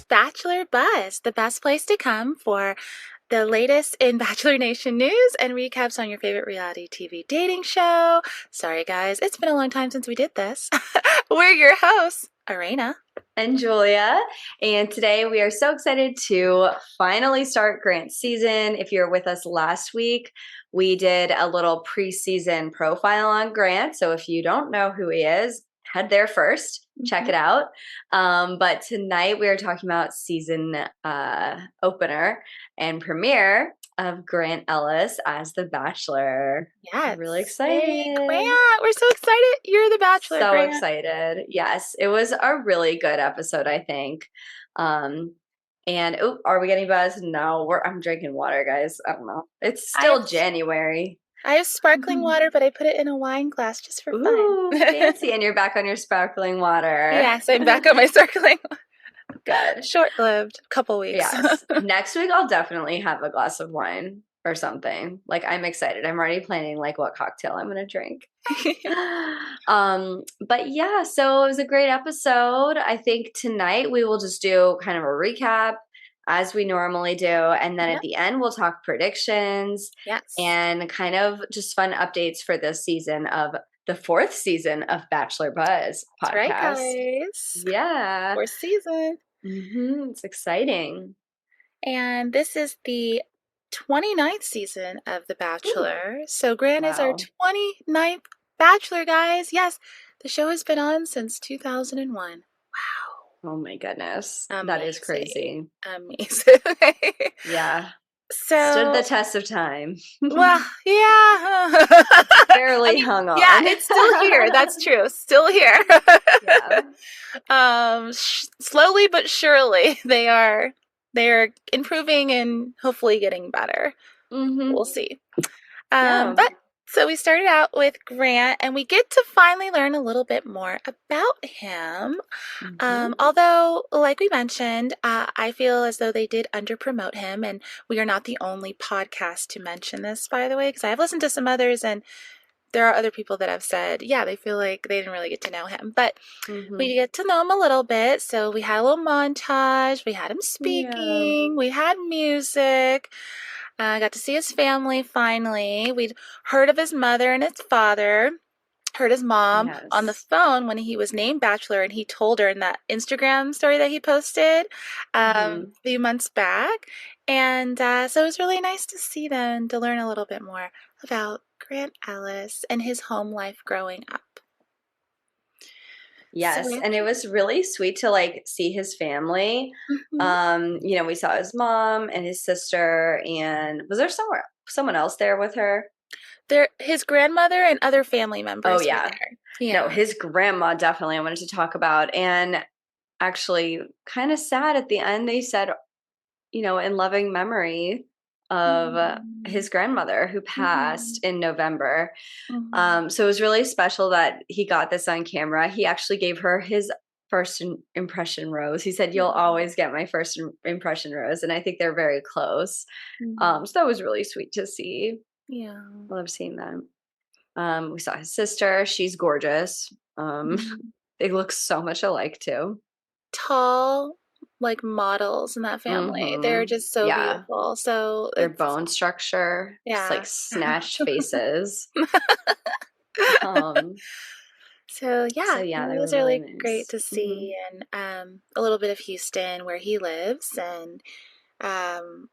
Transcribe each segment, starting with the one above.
Bachelor Buzz, the best place to come for the latest in Bachelor Nation news and recaps on your favorite reality TV dating show. Sorry, guys, it's been a long time since we did this. We're your hosts, Arena and Julia. And today we are so excited to finally start Grant's season. If you're with us last week, we did a little preseason profile on Grant. So if you don't know who he is, head there first, check it out. But tonight we are talking about season opener and premiere of Grant Ellis as the Bachelor. Yes. Really excited. Hey, Grant. We're so excited. You're the Bachelor, So Grant. excited. Yes, it was a really good episode, I think. And are we getting buzzed? No, I'm drinking water, guys. I don't know. It's still January. I have sparkling water, but I put it in a wine glass just for fun. Ooh, fancy. And you're back on your sparkling water. Yes, I'm back on my sparkling water. Good. Short-lived, couple weeks. Yes. Next week, I'll definitely have a glass of wine or something. Like, I'm excited. I'm already planning, like, what cocktail I'm going to drink. But yeah, so it was a great episode. I think tonight we will just do kind of a recap as we normally do. And then at the end, we'll talk predictions. Yes. And kind of just fun updates for this season of the 4th season of Bachelor Buzz podcast. That's right, guys. Yeah. 4th season. It's exciting. And this is the 29th season of The Bachelor. Ooh. So Grant is our 29th Bachelor, guys. Yes, the show has been on since 2001. Wow. Oh my goodness. Amazing. That is crazy. Amazing. Yeah. So stood the test of time. Well, yeah. Barely hung on. Yeah, it's still here. That's true. Still here. Yeah. Slowly but surely they are improving and hopefully getting better. We'll see. But so we started out with Grant, and we get to finally learn a little bit more about him. Although, like we mentioned, I feel as though they did underpromote him, and we are not the only podcast to mention this, by the way, because I've listened to some others, and there are other people that have said, yeah, they feel like they didn't really get to know him. But we get to know him a little bit. So we had a little montage. We had him speaking. We had music. I got to see his family finally. We'd heard of his mother and his father, heard his mom on the phone when he was named Bachelor, and he told her in that Instagram story that he posted a few months back. And so it was really nice to see them, to learn a little bit more about Grant Ellis and his home life growing up. Yes, and it was really sweet to like see his family. You know, we saw his mom and his sister, and was there someone else there with her? His grandmother and other family members. Oh yeah. No, his grandma definitely I wanted to talk about. And actually kind of sad at the end they said, you know, in loving memory of his grandmother who passed in November. So it was really special that he got this on camera. He actually gave her his first impression rose. He said, "You'll always get my first impression rose." And I think they're very close. So that was really sweet to see. Yeah. I love seeing that. We saw his sister. She's gorgeous. They look so much alike too. Tall, like models in that family. They're just so beautiful. So their bone structure, just like snatched faces. So it was really nice. great to see, and a little bit of Houston where he lives, and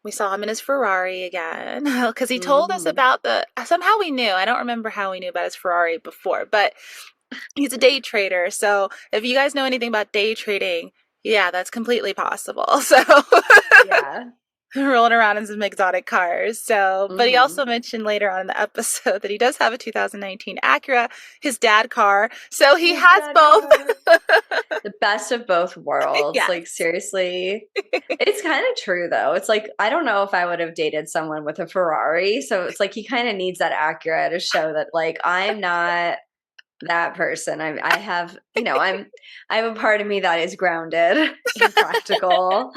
we saw him in his Ferrari again because he told us about somehow we knew. I don't remember how we knew about his Ferrari before, but he's a day trader. So if you guys know anything about day trading, yeah, that's completely possible. So rolling around in some exotic cars. So, but he also mentioned later on in the episode that he does have a 2019 Acura, his dad car. So he has both. The best of both worlds. Like seriously, it's kind of true though. It's like, I don't know if I would have dated someone with a Ferrari. So it's like, he kind of needs that Acura to show that like, I'm not that person. I have, you know, I have a part of me that is grounded and practical.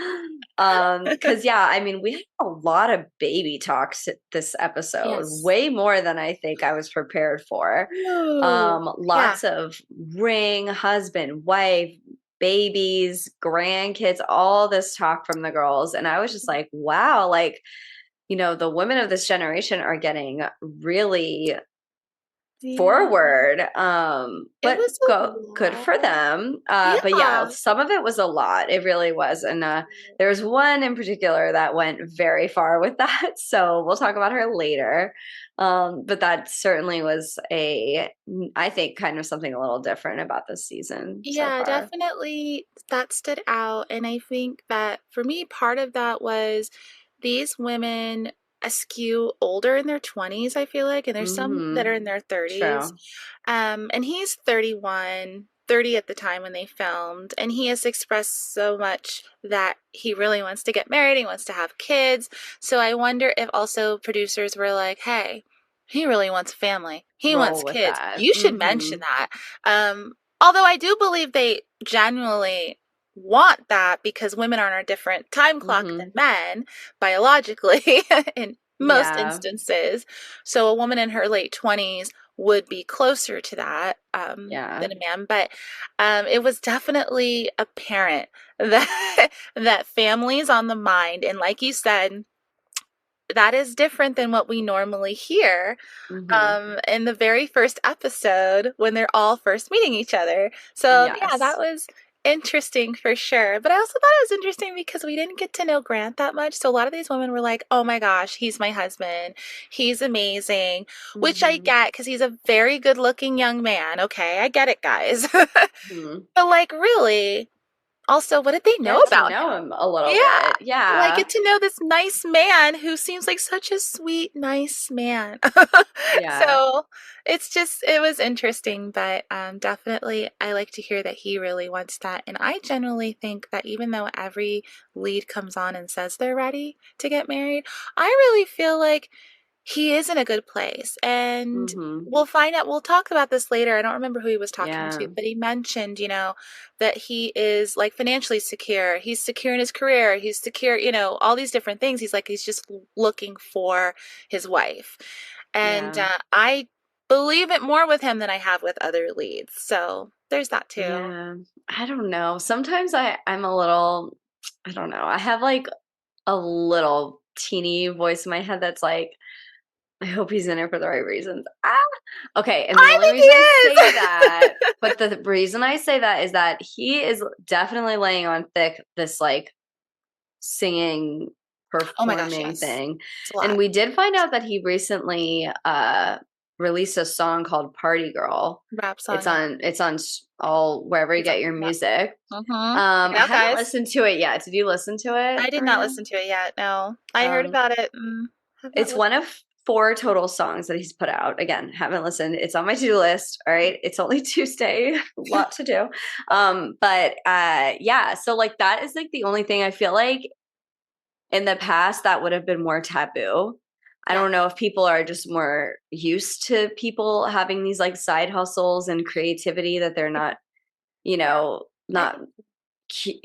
Cause I mean, we had a lot of baby talks this episode, way more than I think I was prepared for. Lots of ring, husband, wife, babies, grandkids, all this talk from the girls. And I was just like, wow, like, the women of this generation are getting really Yeah. forward. It But was a good for lot. them. But yeah, Yeah. some of it was a lot. It really was. And there was one in particular that went very far with that. So we'll talk about her later. But that certainly was I think, kind of something a little different about this season so Yeah, far. definitely that stood out. And I think that for me, part of that was these women skew older in their 20s, I feel like, and there's some that Mm-hmm. are in their 30s. True. And he's 31, 30 at the time when they filmed, and he has expressed so much that he really wants to get married, he wants to have kids. So I wonder if also producers were like, hey, he really wants family. He wants Roll with kids. that. You should Mm-hmm. mention that. Although I do believe they genuinely want that because women are on a different time clock than Mm-hmm. men biologically in most Yeah. instances. So a woman in her late 20s would be closer to that Yeah. than a man. But it was definitely apparent that that family's on the mind. And like you said, that is different than what we normally hear Mm-hmm. in the very first episode when they're all first meeting each other. So, yeah, that Yes. was interesting for sure. But I also thought it was interesting because we didn't get to know Grant that much. So, a lot of these women were like, oh my gosh, he's my husband. He's amazing, which I Mm-hmm. get because he's a very good looking young man. Okay, I get it, guys. Mm-hmm. But, like, really, also, what did they know Get to about know him? him a little Yeah. bit. Like, Yeah. get to know this nice man who seems like such a sweet, nice man. Yeah. So it's just, it was interesting, but definitely I like to hear that he really wants that. And I generally think that even though every lead comes on and says they're ready to get married, I really feel like he is in a good place. And Mm-hmm. we'll find out, we'll talk about this later. I don't remember who he was talking Yeah. to, but he mentioned, that he is like financially secure. He's secure in his career. He's secure, all these different things. He's like, he's just looking for his wife. And Yeah. I believe it more with him than I have with other leads. So there's that too. Yeah. I don't know. Sometimes I'm a little, I don't know. I have like a little teeny voice in my head that's like, I hope he's in it for the right reasons. Ah! Okay, and the I only think reason I say he that, is. but the reason I say that is that he is definitely laying on thick this like singing, Oh my gosh, performing yes. thing. It's a And lot. we did find out that he recently released a song called Party Girl. Rap It's song, yeah. on it's on all wherever you It's a, get your yeah. music. Check it I out, haven't guys. listened to it yet. Did you listen to it, I did not Marina? listen to it yet. No, I heard Um, about it and have not it's listened. one of four total songs that he's put out. Again, haven't listened. It's on my to-do list. All right. It's only Tuesday. A lot to do. But yeah, so like that is like the only thing I feel like in the past that would have been more taboo. I Yeah, don't know if people are just more used to people having these like side hustles and creativity that they're not, yeah. I not think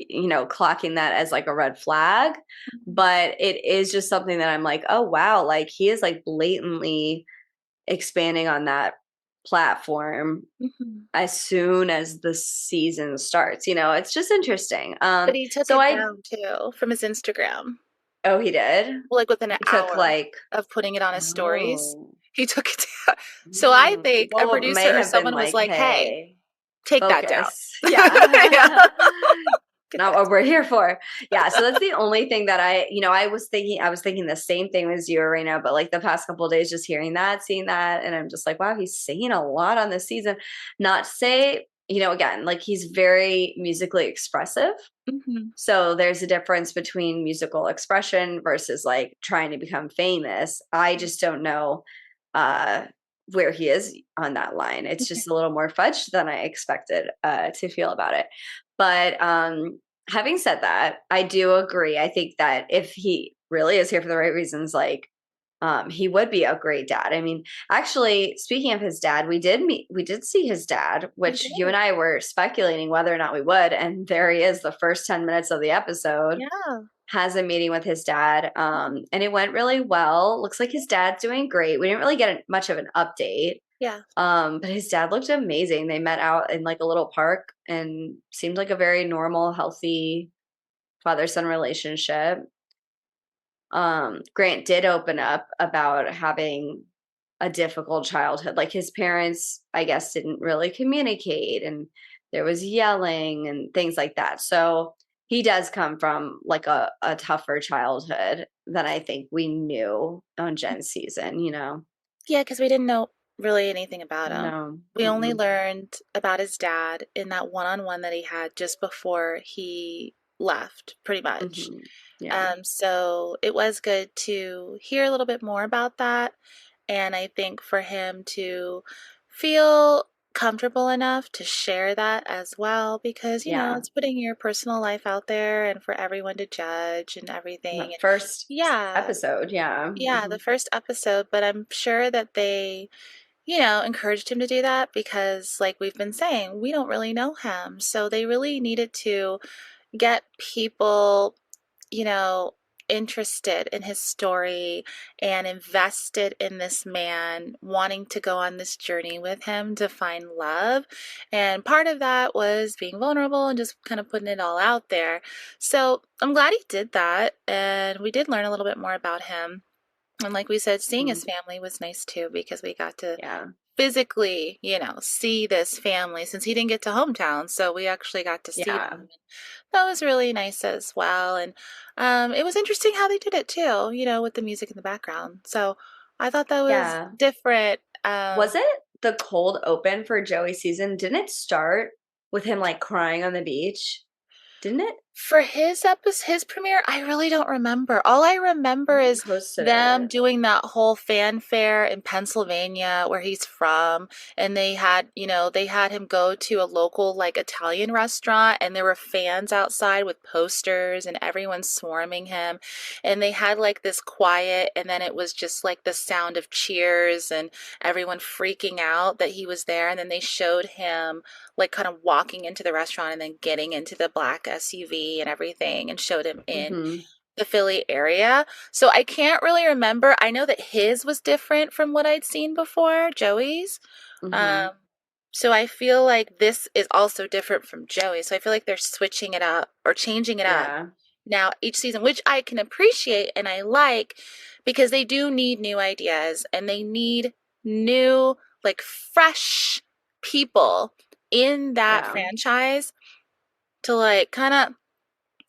clocking that as like a red flag. mhm, But it is just something that I'm like, oh wow, like he is like blatantly expanding on that platform mhm. as soon as the season starts. It's just interesting. But he took So it I down too from his Instagram, Oh, he did? like within an He took hour like of putting it on his stories. oh. He took it down. So I think a Well, it may producer or have been someone was like, like, "Hey, "Hey, take that down." focus." Yeah, Yeah. get Not that. what we're here for. Yeah, so that's the only thing that I was thinking the same thing as you right now, but like the past couple of days just hearing that, seeing that, and I'm just like, wow, he's singing a lot on this season. Not to say, again, like he's very musically expressive. Mhm. So there's a difference between musical expression versus like trying to become famous. I just don't know uh where he is on that line. It's just a little more fudged than I expected to feel about it. But having said that, I do agree. I think that if he really is here for the right reasons, like he would be a great dad. I mean, actually, speaking of his dad, we did see his dad, We which you did. and I were speculating whether or not we would. And there he is, the first 10 minutes of the episode, Yeah. has a meeting with his dad. And it went really well. Looks like his dad's doing great. We didn't really get much of an update. Yeah. But his dad looked amazing. They met out in like a little park and seemed like a very normal, healthy father-son relationship. Grant did open up about having a difficult childhood. Like his parents, I guess, didn't really communicate and there was yelling and things like that. So he does come from like a tougher childhood than I think we knew on Jen's season, you know? Yeah, because we didn't know really anything about him. No. We only Mm-mm. learned about his dad in that one-on-one that he had just before he left, pretty much. Mm-hmm. Yeah. So it was good to hear a little bit more about that. And I think for him to feel comfortable enough to share that as well, because, Yeah. it's putting your personal life out there and for everyone to judge and The everything. first Yeah, episode. Yeah. yeah, Mm-hmm. the first episode, but I'm sure that they, encouraged him to do that because, like we've been saying, we don't really know him. So they really needed to get people, you know, interested in his story and invested in this man, wanting to go on this journey with him to find love. And part of that was being vulnerable and just kind of putting it all out there. So I'm glad he did that. And we did learn a little bit more about him. And like we said, seeing Mm-hmm. his family was nice too because we got to Yeah. physically, see this family since he didn't get to hometown. So we actually got to see Yeah. them. That was really nice as well. And it was interesting how they did it too, with the music in the background. So I thought that was Yeah. different. Was it the cold open for Joey's season? Didn't it start with him like crying on the beach? Didn't it? For his episode, his premiere, I really don't remember. All I I remember think he is posted them it. doing that whole fanfare in Pennsylvania where he's from. And they had him go to a local like Italian restaurant and there were fans outside with posters and everyone swarming him. And they had like this quiet and then it was just like the sound of cheers and everyone freaking out that he was there. And then they showed him like kind of walking into the restaurant and then getting into the black SUV and everything and showed him in Mm-hmm. the Philly area. So I can't really remember. I know that his was different from what I'd seen before, Joey's. Mm-hmm. Um, so I feel like this is also different from Joey. So I feel like they're switching it up or changing it up Yeah. now each season, which I can appreciate and I like because they do need new ideas and they need new, like fresh people in that Yeah. franchise to like kind of,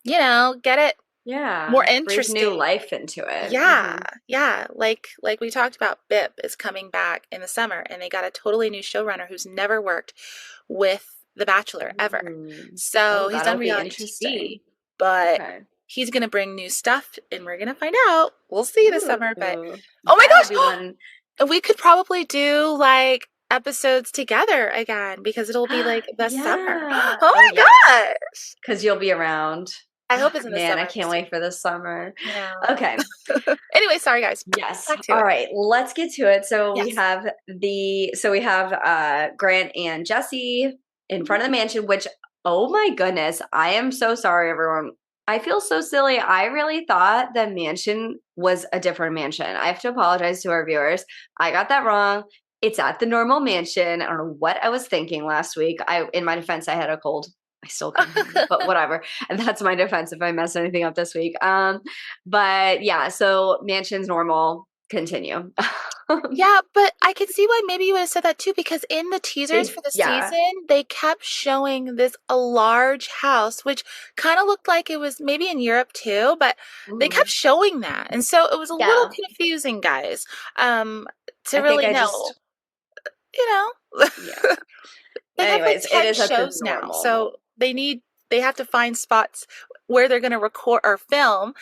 get it more Yeah. Breathe new interesting. life into it. Yeah, Mm-hmm. yeah. Like we talked about, Bip is coming back in the summer, and they got a totally new showrunner who's never worked with The Bachelor ever. Ooh. So Oh, he's done that'll be reality interesting. TV, but Okay. he's gonna bring new stuff, and we're gonna find out. We'll see this summer, but Ooh. oh my That would be gosh, one. we could probably do like episodes together again because it'll be like the summer. Yeah. Oh Oh, my yes. gosh! Because you'll be around. I hope it's in the Man, I summer can't this wait year. for the summer. I know. Okay. Anyway, sorry guys. Yes. Back to All it. right. Let's get to it. Yes. We have Grant and Jesse in Mhm. front of the mansion, which oh my goodness, I am so sorry, everyone. I feel so silly. I really thought the mansion was a different mansion. I have to apologize to our viewers. I got that wrong. It's at the normal mansion. I don't know what I was thinking last week. In my defense, I had a cold. I still kind of have it, but whatever. And that's my defense if I mess anything up this week. But yeah, so mansion's normal. Continue. Yeah, but I could see why maybe you would have said that too, because in the teasers for the Yeah. season, they kept showing this a large house, which kind of looked like it was maybe in Europe too, but they kept Mhm. showing that. And so it was a little Yeah. confusing, guys, to I think really I know, just, you know. yeah. They have like Anyways, it 10 is at the shows now. normal. So they have to find spots where they're going to record or film.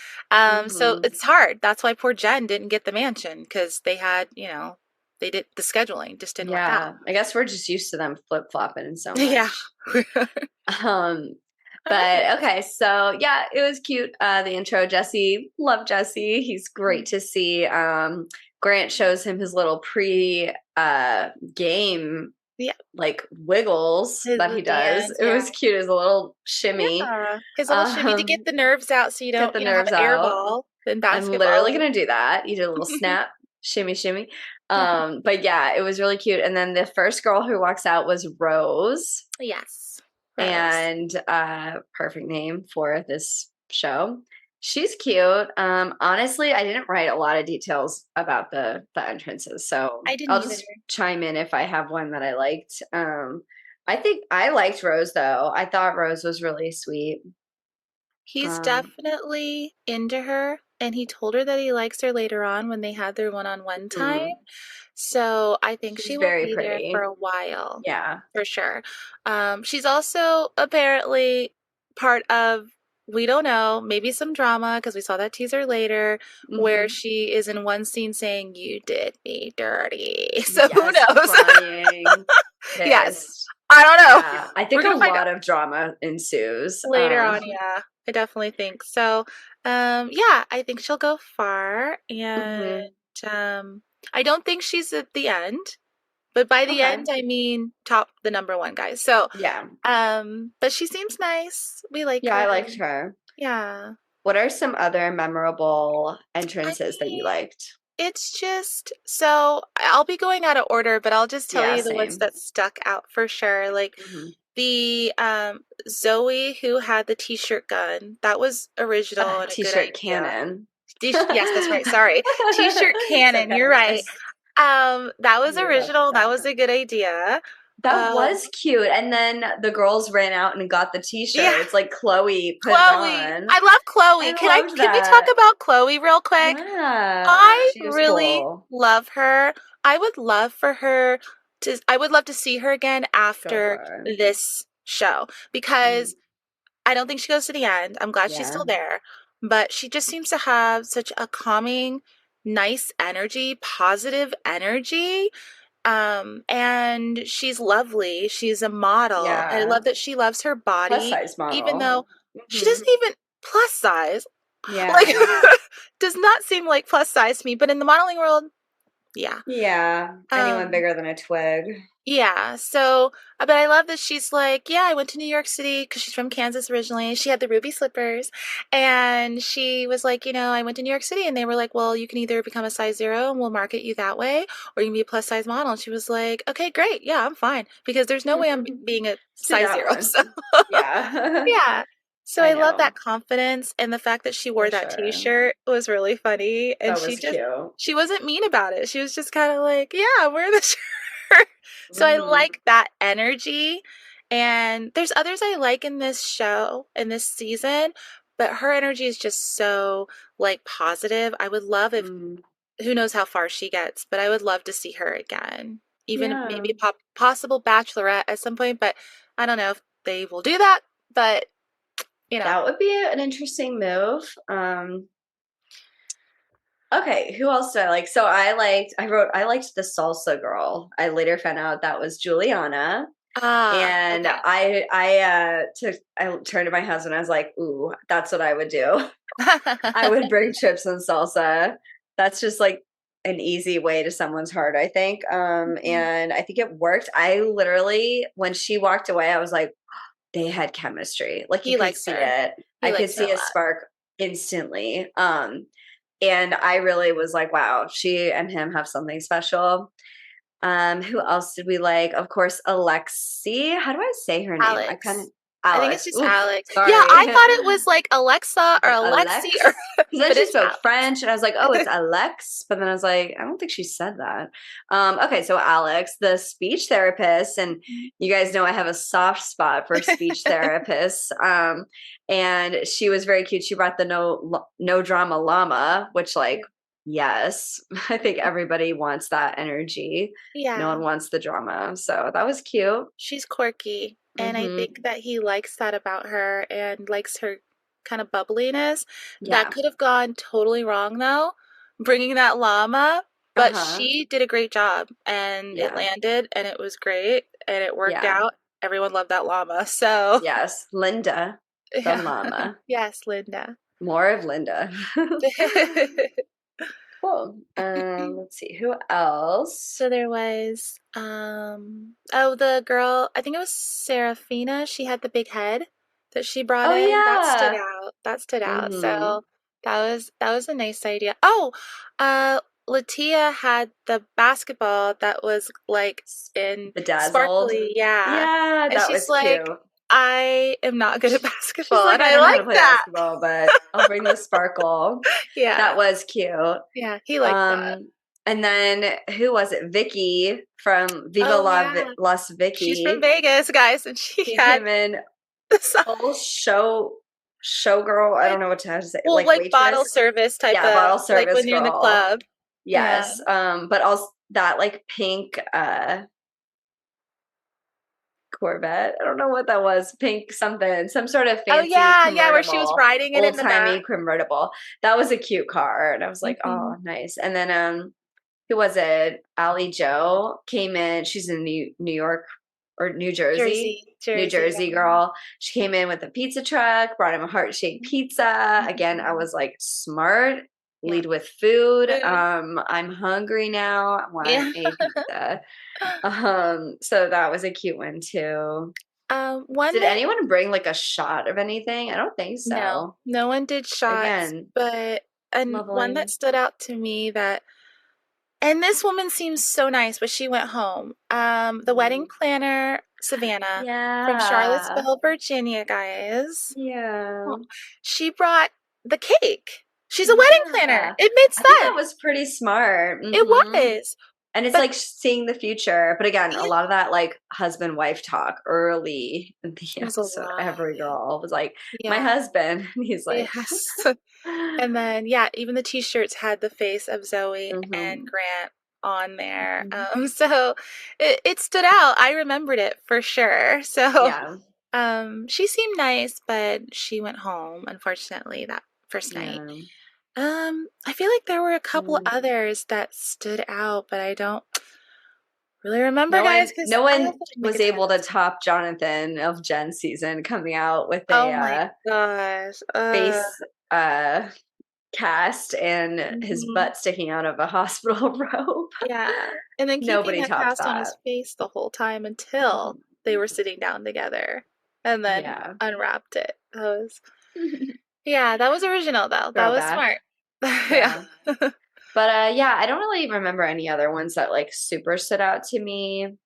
So Hmm. it's hard. That's why poor Jen didn't get the mansion because they had, they did the scheduling just didn't work out. Yeah. I guess we're just used to them flip flopping so Yeah. much. All Um, right. but okay, so yeah, it was cute. The intro, Jesse, love Jesse. He's great to see. Grant shows him his little pre game Yeah. like wiggles His that he does. dance. It Yeah. was cute as a little shimmy. Yeah. His little shimmy to get Um, the nerves out so you get don't, the have nerves an air out. ball in I'm literally basketball. gonna do that. You did a little snap. Shimmy, shimmy. But yeah, it was really cute. And then the first girl who walks out was Rose, Yes, Rose. and perfect name for this show. She's cute. Honestly, I didn't write a lot of details about the entrances, so I didn't I'll either. just chime in if I have one that I liked. I think I liked Rose though. I thought Rose was really sweet. He's Um, definitely into her, and he told her that he likes her later on when they had their one-on-one time. mhm. So I think She's she will very be there for pretty. a while, Yeah. for sure. She's also apparently part of, we don't know, maybe some drama because we saw that teaser later where Hmm. she is in one scene saying, "You did me dirty." So who Yes, knows? crying, Yes, pissed. I don't know. Yeah, I We're think a gonna find out lot of drama ensues. later on. Yeah, I definitely think so. Yeah, I think she'll go far, and Mhm. I don't think she's at the end. But by the Okay. end, I mean top the number one guy. So, Yeah. but she seems nice. We like Yeah, her. I liked her. Yeah. What are some other memorable I entrances that you mean, liked? it's just so I'll be going out of order, but I'll just tell Yeah, you the ones same. that stuck out for sure. Like Hmm. the Zoe who had the t-shirt gun. That was original and a good T-shirt idea. cannon. Yes, that's right. Sorry. T-shirt So cannon. kind You're of right. nice. That I was love original. That that. was a good idea. That Um, was cute. And then the girls ran out and got the yeah. t-shirts. Like Chloe put it Chloe. on. I love Chloe. I loved Can we talk that. about Chloe real quick? Yeah, I she was really cool. love her. I would love to see her again Go for after her. this show Mm, because I don't think she goes to the end. I'm glad she's yeah. still there, but she just seems to have such a calming, nice energy, positive energy. And she's lovely. She's a model. I Yeah. love that she loves her Plus body, size even model. though she Hmm. doesn't even plus size. Like, Yeah. does not seem like plus size to me, but in the modeling world, yeah. Yeah. Anyone Um, bigger than a twig. yeah. So, but I love that she's like, yeah, I went to New York City because she's from Kansas originally. She had the ruby slippers, and she was like, I went to New York City, and they were like, well, you can either become a size zero, and we'll market you that way, or you can be a plus size model. And she was like, okay, great, yeah, I'm fine because there's no way I'm being a See size that zero. one. So. Yeah. Yeah. So I I love know. that confidence and the fact that she For wore that sure. t-shirt was really funny. And That was cute. she wasn't mean about it. She was just kind of like, yeah, I'm wearing this shirt. So I Hmm. like that energy. And there's others I like in this show, in this season, but her energy is just so like positive. I would love if, Mm. who knows how far she gets, but I would love to see her again. Even Yeah. maybe a possible bachelorette at some point, but I don't know if they will do that. But you know, That would be an interesting move. Okay, who else do I like? So I liked the salsa girl. I later found out that was Juliana. ah, And okay. I turned to my husband, I was like, ooh, that's what I would do. I would bring chips and salsa. That's just like an easy way to someone's heart, I think. And I think it worked. I literally, when she walked away, I was like, they had chemistry. Like you He could likes see her. it. He I could likes her a see a lot. spark instantly. And I really was like, wow, she and him have something special. Who else did we like? Of course, Alexi. How do I say her name? I kind of Alex. I think it's Alex. just Oof, Alex. Yeah, sorry. I thought it was like Alexa or Like Alexi or Alex? Because then but she it's spoke Alex. French, and I was like, oh, it's Alex. But then I was like, I don't think she said that. Okay, so Alex, the speech therapist, and you guys know I have a soft spot for speech therapists. And she was very cute. She brought the no drama llama, which like, yes, I think everybody wants that energy. No Yeah, one wants the drama. So that was cute. she's quirky, and I think Mm-hmm. that he likes that about her and likes her kind of bubbliness. That Yeah. could have gone totally wrong though, bringing that llama, but Uh-huh. she did a great job and it Yeah. landed and it was great and it worked Yeah. out. Everyone loved that llama. So, Yes. Linda, the yeah. llama. Yes, Linda. More of Linda. Cool. Let's see. Who else? So there was oh, the girl, I think it was Serafina. She had the big head that she brought Oh in. That stood yeah. out. That stood out. Mm-hmm. So that was a nice idea. Oh, uh Latia had the basketball that was like in Bedazzled. sparkly, yeah. Yeah, And that she's was like, cute. I am not good at She's basketball, like, and I I don't know how to like play that. basketball, but I'll bring the sparkle. That Yeah, was cute. yeah, he liked that. And then who was it? Vicky from Viva Oh yeah, Las she's from Vicky. Vegas, guys, and she She had came in this full showgirl. I don't like, know what to say, well, like like bottle waitress. service type Yeah, of bottle like service when you're in the girl. club. Yeah. Yes. But also that like pink Corvette. I don't know what that was. Pink something, some sort of Oh fancy yeah, yeah, where she was convertible, riding it in old the back. timey convertible. That was a cute car, and I was like, Hmm. oh, nice. And then who was it? Allie Joe came in. She's in New York or New Jersey. Jersey, New Jersey. Jersey girl. She came in with a pizza truck, brought him a heart-shaped pizza. Again, I Mhm. was like, smart, Yeah. lead with food. Food. I'm hungry now. I want Yeah. a pizza. So that was a cute one too. One Did that anyone bring like a shot of anything? I don't think no, so. no one did shots, Again, but and one that lovely. stood out to me that and this woman seems so nice, but she went home. The wedding Mhm. planner, Savannah, from Yeah. Charlottesville, Virginia, guys. Yeah. Oh, she brought the cake. She's a wedding planner. Yeah. It made I think that sense. was pretty smart. It was. And it's But like seeing the future. But again, a yeah, lot of that like husband wife talk early in the it was a episode. lot. Every girl was like, my Yeah. husband. And he's like, Yes. And then, yeah, even the t-shirts had the face of Zoe and hmm Grant on there. hmm So it stood out. I remembered it for sure. So, Yeah. she seemed nice, but she went home, unfortunately, that first night. Yeah. I feel like there were a couple Mm. others that stood out, but I don't really remember, No guys, one, because no I one also didn't make was a ton of able to notes. top Jonathan of Jen's season coming out with a Oh my gosh. face uh cast and his Mhm. butt sticking out of a hospital robe. Yeah, and then keeping Nobody that tops cast on that. his face the whole time Mhm. until they were sitting down together and then Yeah. unwrapped it. That was yeah, that was original though. That was Throwback. smart. Yeah. Yeah. But yeah, I don't really remember any other ones that like super stood out to me.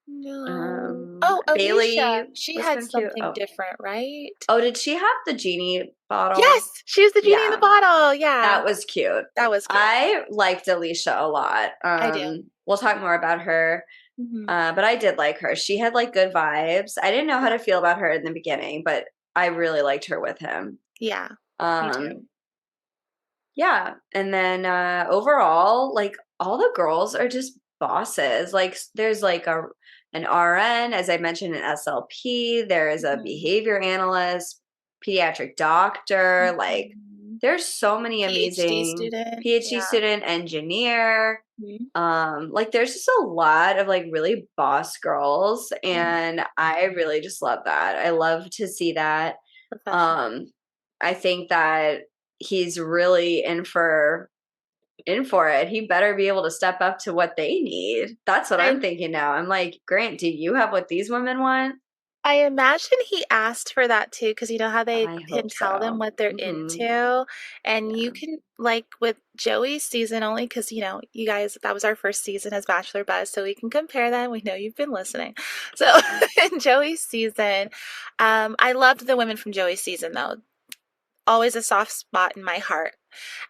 No. Oh, Alicia. Bailey She was had kind of cute. something Oh. different, right? Oh, did she have the genie bottle? Yes, she was the genie in the Yeah. bottle. Yeah, That was cute. that was cute. I liked Alicia a lot. I do. We'll talk more about her. Hmm. But I did like her. She had like good vibes. I didn't know how Yeah. to feel about her in the beginning, but I really liked her with him. Yeah, me too. Um, yeah. And then overall, like all the girls are just bosses. Like there's like an RN, as I mentioned, an SLP, there is a Mhm. behavior analyst, pediatric doctor, like Mhm. there's so many PhD amazing student. PhD Yeah. student, engineer. Mhm. Like there's just a lot of like really boss girls, Mhm. and I really just love that. I love to see that. Professional. Um, I think that he's really in for it. He better be able to step up to what they need. That's what I I'm thinking now. I'm like, Grant, do you have what these women want? I imagine he asked for that too, because you know how they I can hope tell them so. what they're Hmm into, and you Yeah. can like with Joey's season only because you know you guys that was our first season as Bachelor Buzz, so we can compare them. We know you've been listening. So in Joey's season, I loved the women from Joey's season though. Always a soft spot in my heart.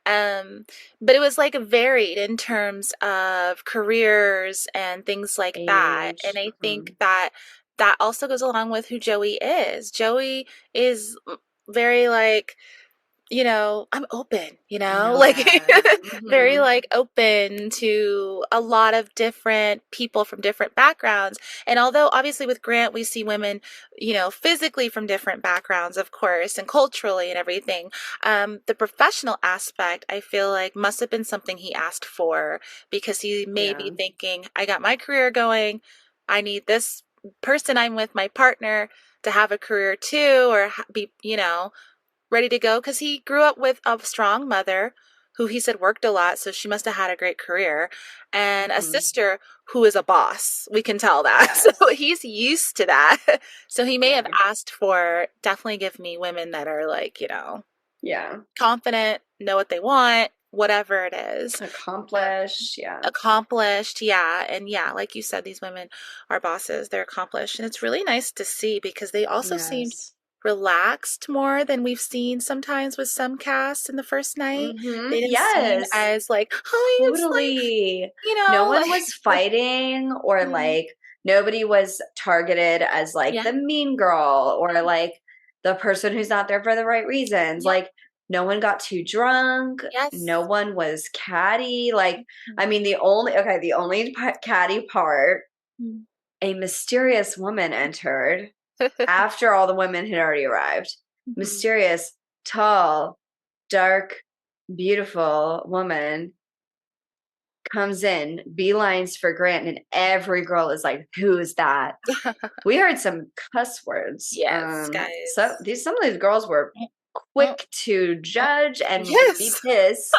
Um, but it was like varied in terms of careers and things like that. And Age. I think that that also goes along with who Joey is. Joey is very like, you know, I'm open, you I know, know like that. very Hmm like open to a lot of different people from different backgrounds. And although obviously with Grant, we see women, you know, physically from different backgrounds, of course, and culturally and everything, the professional aspect, I feel like must have been something he asked for because he may be Yeah. thinking, I got my career going. I need this person I'm with, my partner, to have a career too, or be, you know, ready to go because he grew up with a strong mother who he said worked a lot, so she must have had a great career, and a hmm sister who is a boss. We can tell that. So Yes. he's used to that. So he may have Yeah. asked for definitely give me women that are like, you know, Yeah. confident, know what they want, whatever it is. Accomplished, yeah. Accomplished, yeah. And yeah, like you said, these women are bosses. They're accomplished. And it's really nice to see because they also seemed Yes. relaxed more than we've seen sometimes with some casts in the first night. Mm-hmm. They didn't seem Yes. as like, oh, it's like, Totally. you No know, one like, was fighting or mhm, like nobody was targeted as like yeah, the mean girl or like the person who's not there for the right reasons. yeah, Like no one got too drunk. No yes. one was catty. Like, I Mhm. mean, the only catty part, a mysterious woman entered after all the women had already arrived. Mhm. Mysterious, tall, dark, beautiful woman comes in, beelines for Grant, and every girl is like, "Who is that?" We heard some cuss words. Yes, So guys. some of these girls were Mm, mm, quick to mm. judge and be Yes. pissed.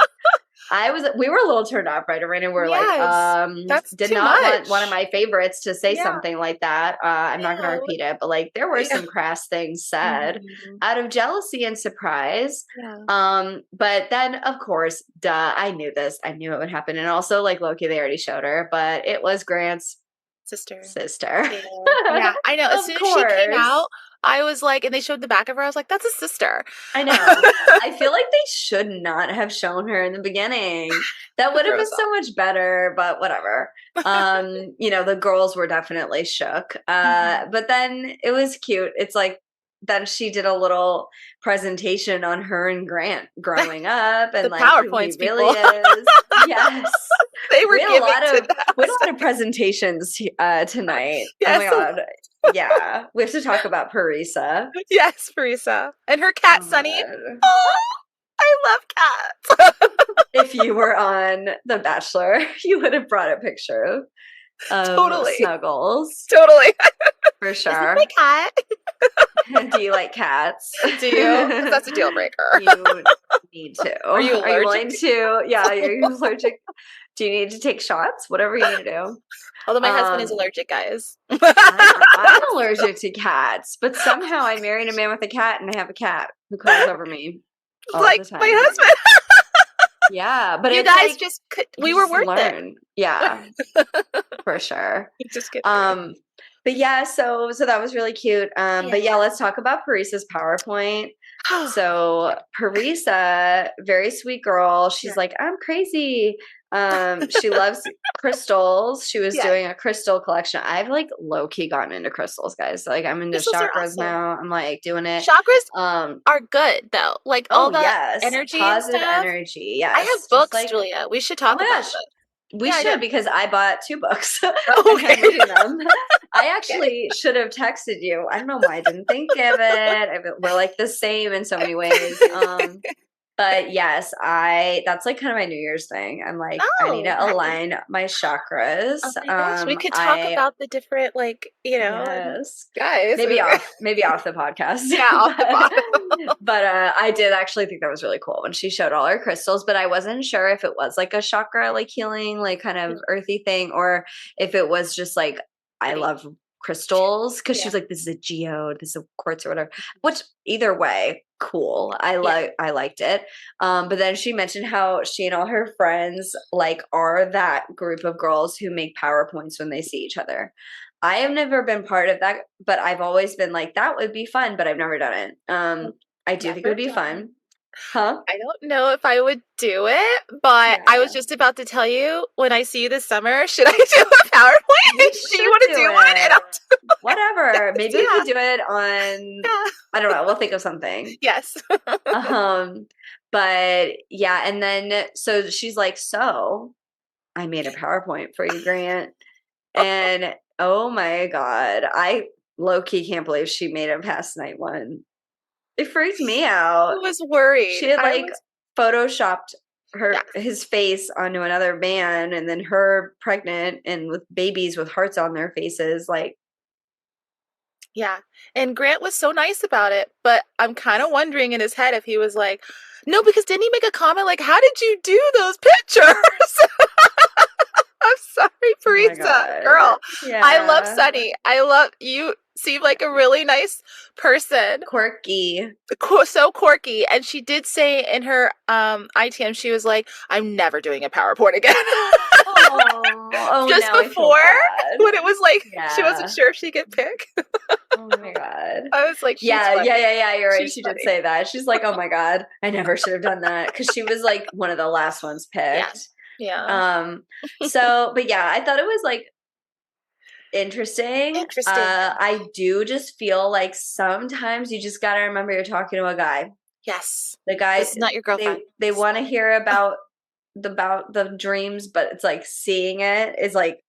We were a little turned off, right? Arena, we're like, Yes. That's did too not want one of much. my favorites to say Yeah. something like that. I'm not going to No. repeat it, but like there were Yeah. some crass things said Mhm. out of jealousy and surprise. Yeah. But then of course, duh, I knew this. I knew it would happen. And also like Loki, they already showed her, but it was Grant's Sister. sister. Taylor. Yeah, I know. As Of soon as she came course. out, I was like, and they showed the back of her, I was like, that's a sister. I know. I feel like they should not have shown her in the beginning. That would have been Gross so much better, but whatever. The girls were definitely shook. Mhm. But then it was cute. It's like then she did a little presentation on her and Grant growing up and The like who he PowerPoints really people. is. Yes. They were We had a giving lot to of that. we had a lot of presentations tonight. Oh my Yes. god. Yeah. We have to talk about Parisa. Yes, Farisa. And her Oh cat, my Sunny. god. Oh, I love cats. If you were on The Bachelor, you would have brought a picture of Totally. Snuggles Totally. for This is my sure. cat. Do you like cats? Do you? Because that's a deal breaker. You need to. Are you Are you willing allergic? to? Yeah, are you allergic? Do you need to take shots? Whatever you need to do. Although my husband is Um, allergic, guys. I'm allergic to cats, but somehow I married a man with a cat, and I have a cat who crawls over me all Like the my time. husband. Yeah, but You it's guys like just you we were just worth it. learn. Yeah, for sure. Just kidding. Um, but yeah, so that was really cute. Yeah. But yeah, let's talk about Parisa's PowerPoint. So Parisa, very sweet girl. She's Yeah. like, I'm crazy. She loves crystals. She was Yes. doing a crystal collection. I've like low key gotten into crystals, guys. Like I'm into Crystals are chakras awesome. now. I'm like doing it. Chakras Um, are good though. Like all oh that yes, energy and positive stuff. energy. I have Yes, just books, like Julia. We should oh talk my about gosh. them. We Yeah, I do. should because I bought 2 books and I'm Okay. reading them. I Okay. actually should have texted you. I don't know why I didn't think of it. We're like the same in so many ways. But yes, I that's like kind of my New Year's thing. I'm like, I need Oh, to nice. align my chakras. Oh my gosh. We could talk I about the different, like, yes. guys. Maybe off the podcast. Yeah, off the bottom. But I did actually think that was really cool when she showed all her crystals, but I wasn't sure if it was like a chakra like healing, like kind of earthy thing, or if it was just like I Pretty. love crystals because Yeah. she's like, this is a geode, this is a quartz or whatever. Which either way, cool. Yeah. I liked it. But then she mentioned how she and all her friends like are that group of girls who make PowerPoints when they see each other. I have never been part of that, but I've always been like, that would be fun, but I've never done it. I do think it Never would be done it. fun. Huh? I don't know if I would do it, but I was Yeah. just about to tell you when I see you this summer, should I do a PowerPoint? You Do you should want to do do one? And it. Whatever. Maybe yeah. we could do it on, Yeah. I don't know. We'll think of something. Yes. Um, but yeah. And then, so she's like, so I made a PowerPoint for you, Grant. And oh my God, I low key can't believe she made it past night 1. It freaked me I out. was worried. She had I like was, photoshopped yes. his face onto another man and then her pregnant and with babies with hearts on their faces. Like, Yeah. And Grant was so nice about it, but I'm kind of wondering in his head if he was like, no, because didn't he make a comment like, how did you do those pictures? I'm sorry, oh my Parisa, God. girl. Yeah. I love Sunny. I love you. seemed like a really nice person. Quirky. So quirky. And she did say in her ITM, she was like, I'm never doing a PowerPoint again. Oh, Just now I feel before, bad. when it was like, she wasn't Yeah. sure if she could pick. Oh my God. I was like, she's Yeah, funny. you're right. She's She did funny. say that. She's like, oh my God, I never should have done that. Because she was like one of the last ones Yeah. picked. Yeah. But yeah, I thought it was like interesting. Interesting. I do just feel like sometimes you just gotta remember you're talking to a guy. Yes. The guy, This is not your girlfriend. they want to hear about the dreams, but it's like seeing it is like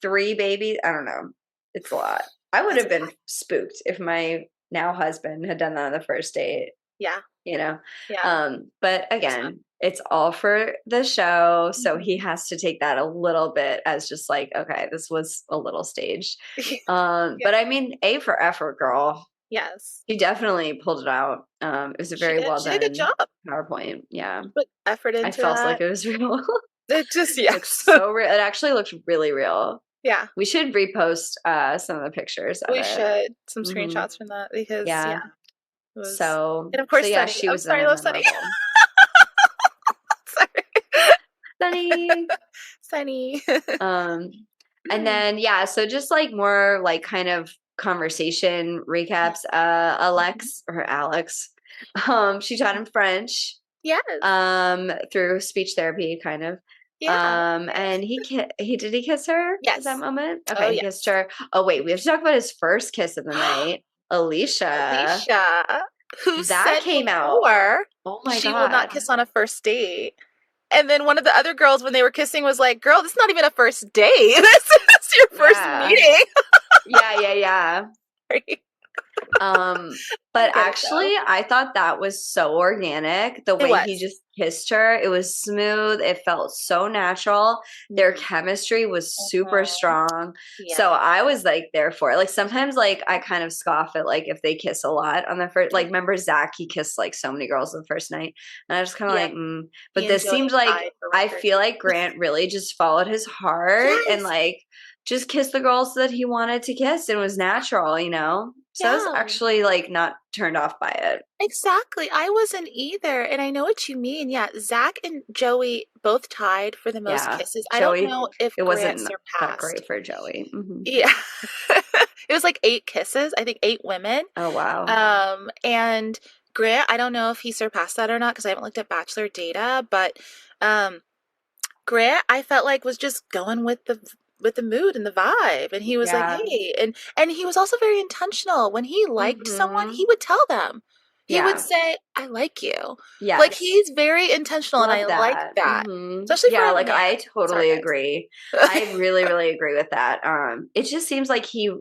3 babies. I don't know. It's a lot. I would have been spooked if my now husband had done that on the first date. Yeah. You know? Yeah. But again, it's all for the show. So he has to take that a little bit as just like, okay, this was a little staged. But I mean, A for effort, girl. Yes. She definitely pulled it out. It was a very well She did a good done job. PowerPoint. Yeah. Put effort into I felt that. like it was real. It just, It looked so real. It actually looked really real. Yeah. We should repost some of the pictures of We it. should. Some screenshots from that because, yeah. It was, So, and of course, yeah, Sunny. she I'm was sorry, I very love Sunny. memorable. Sunny. Sunny. Sunny. And then, yeah, so just like more like kind of conversation recaps. Alex, she taught him French. Yes. Through speech therapy, kind of. Yeah. And he did he kiss her? Yes. At that moment? Oh, Okay, he yes. kissed her. Oh wait, we have to talk about his first kiss of the night. Alicia, who that said came before out. Oh my she God. will not kiss on a first date. And then one of the other girls, when they were kissing, was like, girl, this is not even a first date. This is your first meeting. Yeah. But actually, I thought that was so organic. The way he just kissed her, it was smooth. It felt so natural. Their chemistry was super strong. Yeah. So I was like there for it. Like sometimes like I kind of scoff at like if they kiss a lot on the first, like remember Zach, he kissed like so many girls the first night. And I was kind of like, but this seemed like, I feel like Grant really just followed his heart and like just kissed the girls that he wanted to kiss and was natural, you know? So I was actually like not turned off by it. Exactly. I wasn't either. And I know what you mean. Yeah. Zach and Joey both tied for the most kisses. I don't know if it wasn't surpassed. that great for Joey. Yeah. It was like 8 kisses. I think 8 women. Oh, wow. And Grant, I don't know if he surpassed that or not because I haven't looked at Bachelor data, but Grant, I felt like was just going with the mood and the vibe, and he was like, hey, and he was also very intentional. When he liked someone, he would tell them. He would say, I like you. Yeah. Like he's very intentional. Love and I like that. Especially for like I totally agree. I really, really agree with that. It just seems like he,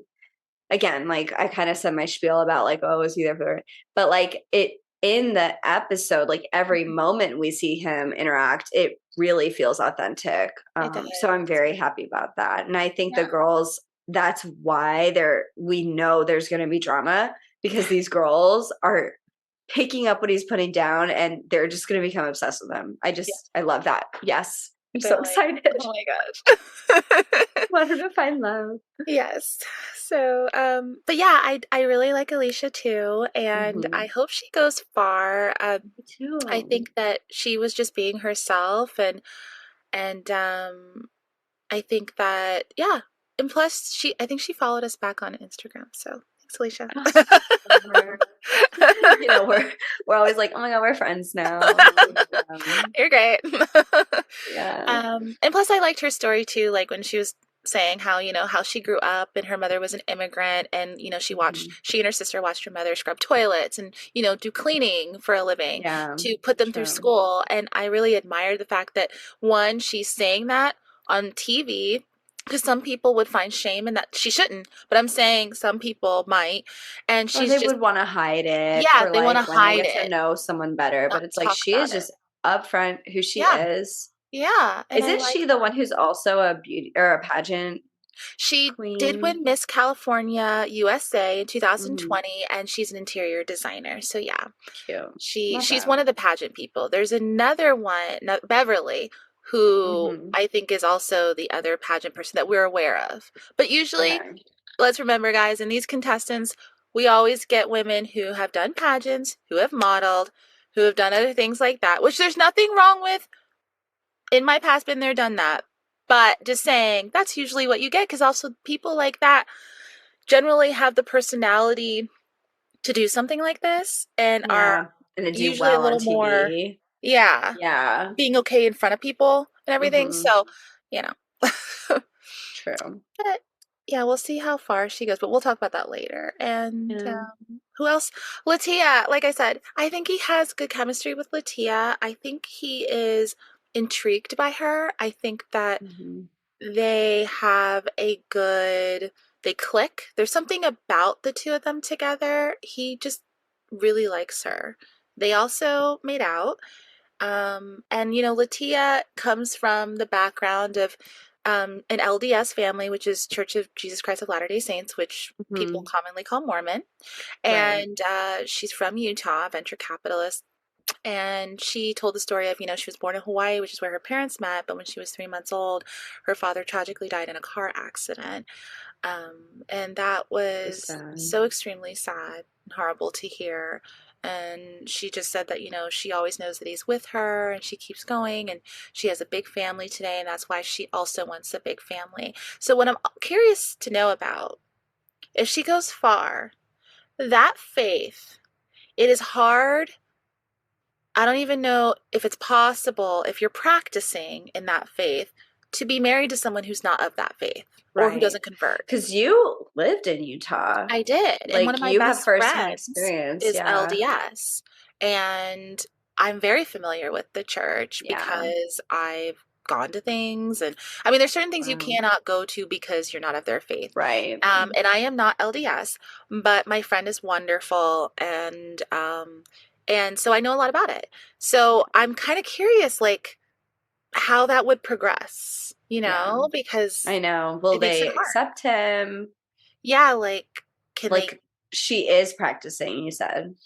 again, like I kind of said my spiel about like, oh, is he there for her? But like it in the episode, like every moment we see him interact, it really feels authentic. So I'm very happy about that. And I think the girls, that's why we know there's going to be drama because these girls are picking up what he's putting down and they're just going to become obsessed with him. I love that. Yes. I'm so excited. Oh my gosh. Want her to find love. Yes. So, but yeah, I really like Alicia too, and I hope she goes far. Me too. I think that she was just being herself, and I think that and plus I think she followed us back on Instagram. So thanks, Alicia. You know, we're always like, oh my God, we're friends now. You're great. Yeah. And plus I liked her story too, like when she was saying how, you know, how she grew up and her mother was an immigrant and, you know, she and her sister watched her mother scrub toilets and, you know, do cleaning for a living to put them through school. And I really admired the fact that one, she's saying that on TV because some people would find shame in that. She shouldn't, but I'm saying some people might. And they would want to hide it. Yeah, they want to hide it. To know someone better, but it's like she is just upfront who she is. Yeah. Isn't she the one who's also a beauty or a pageant? She did win Miss California USA in 2020, and she's an interior designer. So yeah, cute. She's one of the pageant people. There's another one, Beverly, who I think is also the other pageant person that we're aware of. But usually let's remember, guys, in these contestants, we always get women who have done pageants, who have modeled, who have done other things like that, which there's nothing wrong with. In my past, been there, done that. But just saying, that's usually what you get because also people like that generally have the personality to do something like this and are Yeah. And to do usually a well on little more, TV. yeah, Yeah. being okay in front of people and everything. Mm-hmm. So, you know. True. But yeah, we'll see how far she goes, but we'll talk about that later. And Yeah. who else? Latia, like I said, I think he has good chemistry with Latia. I think he is intrigued by her. I think that Mm-hmm. they have a good, they click. There's something about the two of them together. He just really likes her. They also made out. And Latia comes from the background of an LDS family, which is Church of Jesus Christ of Latter-day Saints, which people Mm-hmm. commonly call Mormon. Right. And she's from Utah, venture capitalist. And she told the story of, she was born in Hawaii, which is where her parents met. But when she was 3 months old, her father tragically died in a car accident. And that So was sad. so extremely sad and horrible to hear. And she just said that, she always knows that he's with her and she keeps going and she has a big family today. And that's why she also wants a big family. So, what I'm curious to know about, if she goes far, that faith, it is hard. I don't even know if it's possible, if you're practicing in that faith, to be married to someone who's not of that faith or who Right. doesn't convert. Because you lived in Utah. I did. And one of Like my you have best firsthand friends experience. is Yeah. LDS. And I'm very familiar with the church Yeah. because I've gone to things. And I mean, there's certain things you Wow. cannot go to because you're not of their faith. Right. And I am not LDS, but my friend is wonderful. And so I know a lot about it. So I'm kind of curious, like, how that would progress, Yeah. because I know. Will it makes it they hard. accept him? Yeah, like, can they Like she is practicing, you said.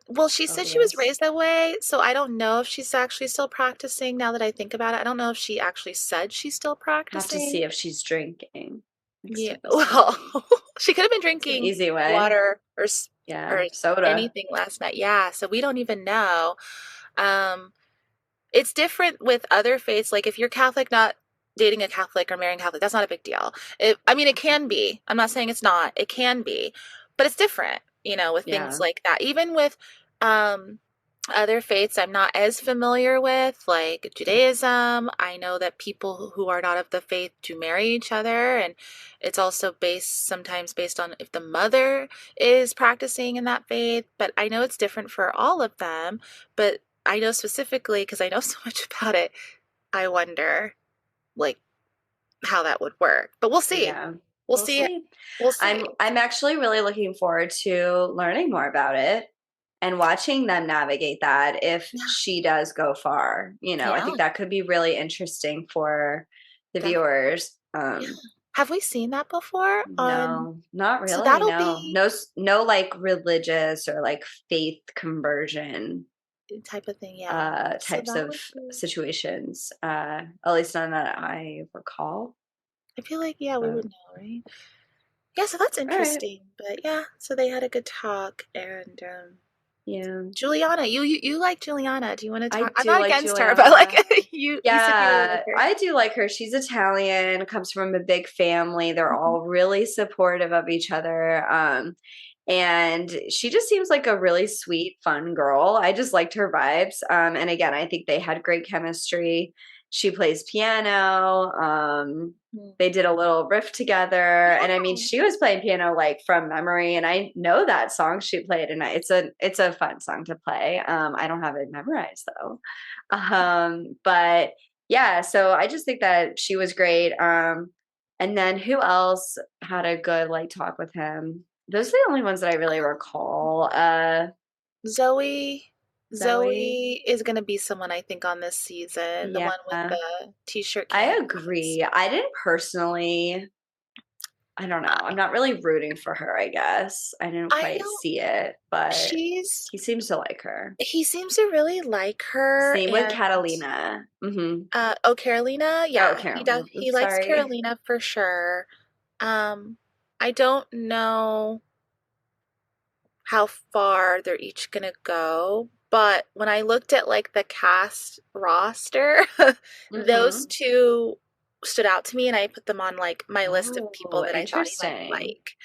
well, she said she was LDS. raised that way, so I don't know if she's actually still practicing now that I think about it. I don't know if she actually said she's still Have to see practicing. if she's drinking Yeah, instead of well, smoking. she could have been It's an drinking easy way. water Yeah. or Soda. anything last night. Yeah, so we don't even know. Um, it's different with other faiths. Like if you're Catholic, not dating a Catholic or marrying a Catholic, that's not a big deal. I mean, it can be. I'm not saying it's not. It can be, but it's different, with things Yeah. like that. Even with um, other faiths I'm not as familiar with, like Judaism. I know that people who are not of the faith do marry each other, and it's also sometimes based on if the mother is practicing in that faith. But I know it's different for all of them. But I know specifically because I know so much about it. I wonder, like, how that would work. But we'll see. Yeah. We'll We'll see. see. We'll I'm see. I'm actually really looking forward to learning more about it and watching them navigate that if Yeah. she does go far. I Yeah. think that could be really interesting for the Definitely. viewers. Yeah. Have we seen that before on? No, not So really. that'll No. be No no like religious or like faith conversion type of thing. Yeah. So types that of would be. situations. At least none that I recall. I feel like yeah, we But would know, right? Yeah. So that's all right. interesting. But yeah. So they had a good talk, and Yeah. Juliana, you like Juliana? Do you want to I talk? I'm do not like against her, but like Juliana. you said you really like Yeah, her. I do like her. She's Italian, comes from a big family. They're Mhm. all really supportive of each other. And she just seems like a really sweet, fun girl. I just liked her vibes. And again, I think they had great chemistry. She plays piano. Mm. They did a little riff together. And I mean, Yeah. she was playing piano like from memory. And I know that song she played, and it's a fun song to play. I don't have it memorized though. But yeah, so I just think that she was great. And then who else had a good like talk with him? Those are the only ones that I really recall. Zoe. Zoe. Zoe is gonna be someone I think on this season, the Yeah, one with the t-shirt I cans. agree. I didn't personally, I don't know. I'm not really rooting for her, I guess. I didn't I quite don't see it, but she's he seems to like her. he seems to really like her Same with and Catalina. Carolina, Oh, yeah, Carol. he Oops, likes sorry. Carolina for sure. Um I don't know how far they're each gonna go, but when I looked at like the cast roster, those Mm-hmm. two stood out to me and I put them on like my list of people Oh, that I thought he might interesting. like.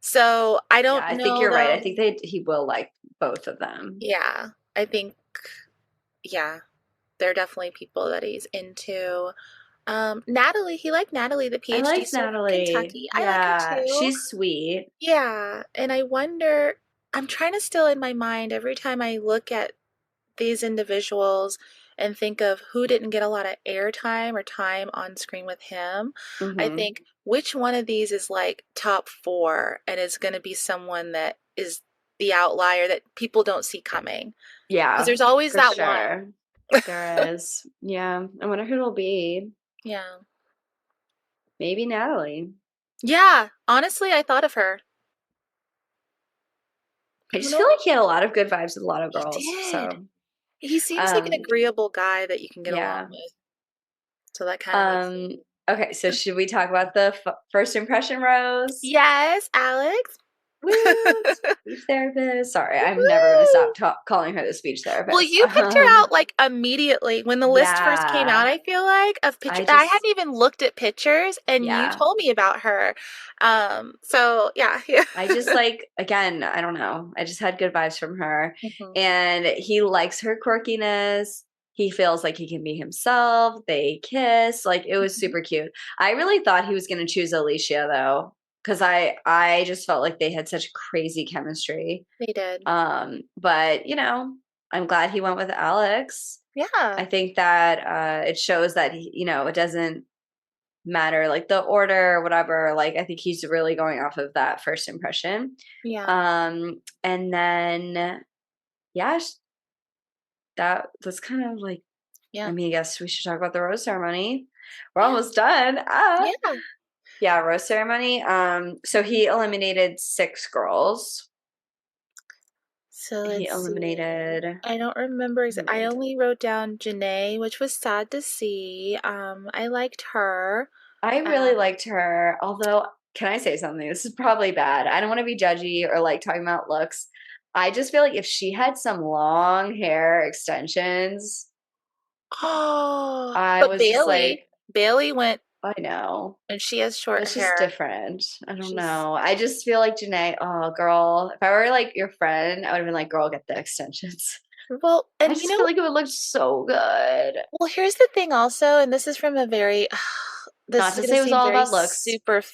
So I Yeah, don't I think know you're right. I though. think he will like both of them. Yeah, I think, yeah, they're definitely people that he's into. Natalie, he liked Natalie, the I PhD liked student from Natalie. Kentucky. I like her Yeah, too. she's sweet. Yeah, and I wonder, I'm trying to still in my mind every time I look at these individuals and think of who didn't get a lot of airtime or time on screen with him. I Mm-hmm. think which one of these is like top four and is going to be someone that is the outlier that people don't see coming. Because Yeah, there's always for that one. sure. There is. Yeah, I wonder who it'll be. Yeah. Maybe Natalie. Yeah, honestly, I thought of her. I Who just feel knows? like he had a lot of good vibes with a lot of He girls. did. So, He seems like an um, agreeable guy that you can get along yeah. with. So that kind of makes it. Um, okay, so should we talk about the first impression rose? Yes, Alex. Woo! Speech therapist. Sorry, I'm never gonna Woo! stop calling her the speech Well, therapist. you picked her out like immediately when the list first came out, Yeah, I feel like, of I pictures. I just, hadn't even looked at pictures and you yeah, told me about her. So yeah, yeah. I just like, again, I don't know. I just had good vibes from her. Mhm. And he likes her quirkiness. He feels like he can be himself. They kiss. Like it was Mhm. super cute. I really thought he was gonna choose Alicia though, because I just felt like they had such crazy chemistry. They did. But I'm glad he went with Alex. I Yeah. think that it shows that it doesn't matter like the order or whatever. Like I think he's really going off of that first impression. Yeah. And then yeah, that's kind of like, I Yeah. mean, I guess we should talk about the rose ceremony. We're Yeah. almost done. Yeah. Yeah, rose ceremony. So he eliminated 6 girls. So He let's see. eliminated I don't remember I eliminated only wrote down Janae, which was sad to see. I liked her. I really Um, liked her, although, can I say something? This is probably bad. I don't want to be judgy or like talking about looks. I just feel like if she had some long hair extensions, oh, I but was just Bailey, like, Bailey went I know. and she has short It's just hair. different. I don't She's know. I just feel like Janae, oh, girl, if I were like your friend, I would have been like, girl, get the extensions. well, I and just feel like it would look so good. well, here's the thing also, and this is from a very, this Not is to going to say it was seem all very about looks.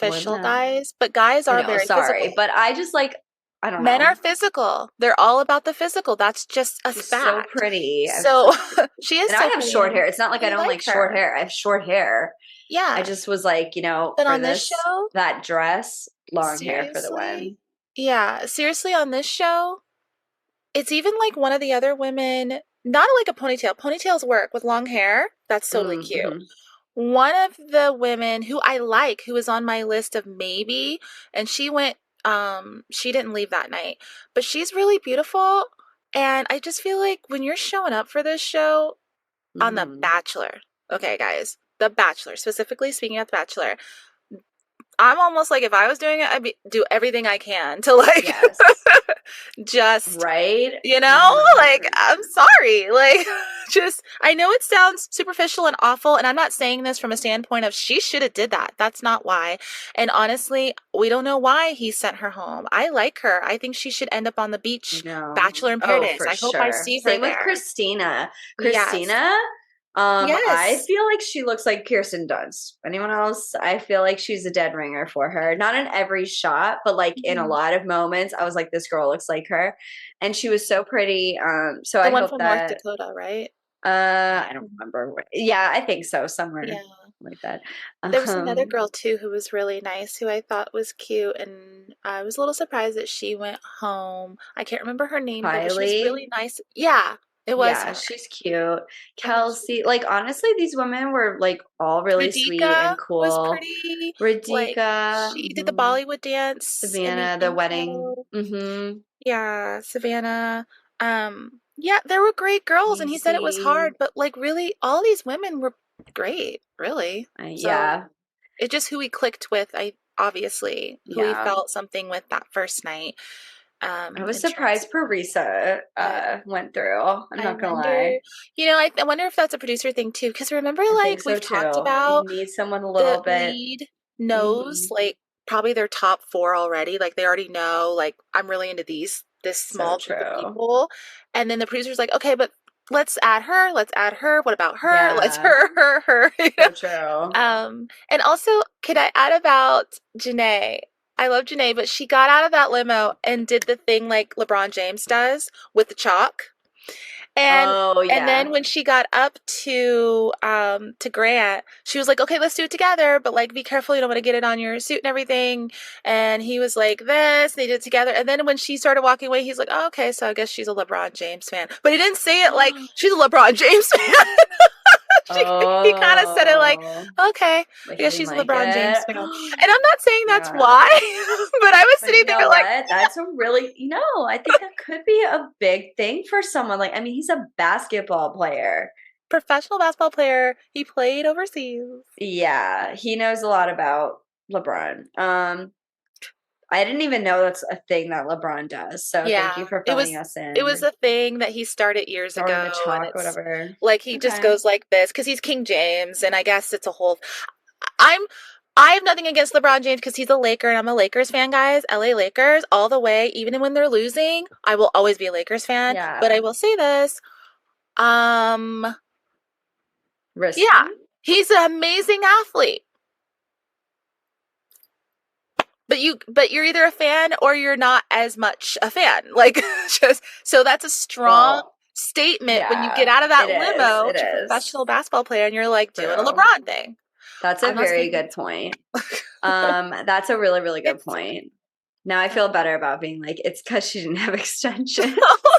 I wouldn't superficial, know. guys, but guys I are know, very sorry. physical. But I just like, I don't Men are know. physical. They're all about the physical. That's just a She's so fact. pretty. I was just So like, she is and I so have pretty, short and hair. It's not like I we don't like like short her. hair. I have short hair. I Yeah. just was like, But for on this this, show, that dress, long hair for the seriously, win. yeah, seriously, on this show, it's even like one of the other women, not like a ponytail. Ponytails work with long hair. That's totally cute. Mm-hmm. One of the women who I like, who is on my list of maybe, and she didn't leave that night, but she's really beautiful. And I just feel like when you're showing up for this show on The Mm-hmm. Bachelor, okay, guys, The Bachelor, specifically speaking of The Bachelor, I'm almost like if I was doing it, do everything I can to like Yes. just Right? like I'm 100%. sorry, like just I know it sounds superficial and awful, and I'm not saying this from a standpoint of she should have did that. That's not why. And honestly, we don't know why he sent her home. I like her. I think she should end up on the I beach, know. Bachelor in Oh, Paradise. for I hope I sure. see her Same with there. Christina. Yes. Christina, I Yes. feel like she looks like Kirsten Dunst. Anyone else? I feel like she's a dead ringer for her. Not in every shot, but like in a Mhm. lot of moments, I was like, this girl looks like her. And she was so pretty. So The I one hope from North that Dakota, right? I don't remember yeah, I think so, somewhere Yeah. like that. There was another Um girl too who was really nice who I thought was cute, and I was a little surprised that she went home. I can't remember her name though, but she was Kylie. really nice. Yeah, it was Yeah, her. she's cute. I think she Kelsey, like honestly, these women were like all really sweet Radhika and was cool. pretty. Like Radhika, she did the Bollywood dance in the Savannah, the wedding. intro. Mm-hmm. Yeah, Savannah. Yeah, there were great girls, and he said it was Casey. hard, but like really, all these women were great, really. So Yeah. it's just who he clicked with. obviously, who he Yeah. felt something with that first night. I was In terms surprised Parisa of, went through. I'm I not gonna wonder, lie. I wonder if that's a producer thing too. Because remember, I think like so we've talked too. You about, need someone a the little bit. lead knows Hmm. like probably their top four already. Like they already know, like I'm really into this So small group of true. people. And then the producer's like, okay, but let's add her. Let's add her. What about her? Let's Yeah, her. so true. And also, could I add about Janae? I love Janae, but she got out of that limo and did the thing like LeBron James does with the chalk. And Oh and then yeah. when she got up to Grant, she was like, "Okay, let's do it together, but like be careful, you don't want to get it on your suit and everything." And he was like this, and they did it together. And then when she started walking away, he's like, "Oh, okay, so I guess she's a LeBron James fan." But he didn't say it like she's a LeBron James fan. He kind of said it like, Oh, "Okay, but I he guess didn't she's a like LeBron James it. fan." And I'm not saying that's Yeah. why, but I was But sitting you know there like, what? That's a really, I think that could be a big thing for someone. Like, I mean, he's a basketball player. professional basketball player. He played overseas. Yeah, he knows a lot about LeBron. I didn't even know that's a thing that LeBron does. So thank you Yeah, for it filling was us it was in. a thing that he started years Throwing ago, the and chalk, it's whatever. like he just Okay. goes like this because he's King James, and I guess it's a whole. I'm I have nothing against LeBron James because he's a Laker and I'm a Lakers fan, guys. LA Lakers all the way, even when they're losing, I will always be a Lakers fan. But I Yeah. will say this, um, yeah, Risky. he's an amazing athlete. But you're either a fan or you're not as much a fan. Like just so that's a strong Well, statement when you get yeah, out of it that is. limo It to is. professional basketball player and you're like doing a True. LeBron thing. That's a I'm not very saying good point. That's a really, really good it's point. Now I feel better about being like, it's because she didn't have extensions. oh, no.